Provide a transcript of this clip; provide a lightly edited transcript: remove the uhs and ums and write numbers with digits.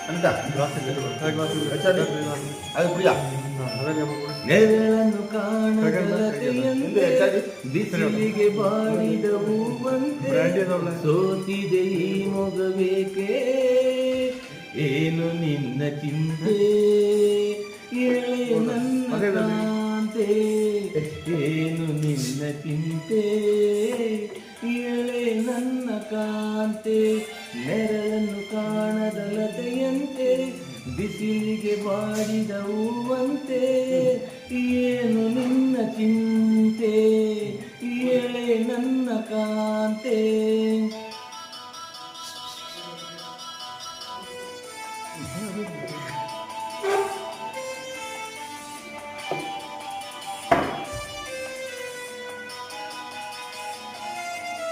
ಅಂತ ಅದು ಪ್ರಿಯ ನೆರಳನ್ನು ಕಾಣದಂತೆ ಬಿಸಿಲಿಗೆ ಬಾಡಿದ ಹೂವಂತೆ ಸೋತಿದೆ ಈ ಮೊಗಬೇಕೆ ಏನು ನಿನ್ನ ಚಿಂತೆ ಎಳೆ ನನ್ನ ಕಾಂತೆ ಏನು ನಿನ್ನ ಚಿಂತೆ ಎಳೆ ನನ್ನ ಕಾಂತೆ ನೆರಳನ್ನು ಕಾಣದ ಲತೆಯಂತೆ ಬಿಸಿಲಿಗೆ ಬಾಡಿದ ಹೂವಂತೆ ಏನು ನಿನ್ನ ಚಿಂತೆ ಎಳೆ ನನ್ನ ಕಾಂತೆ.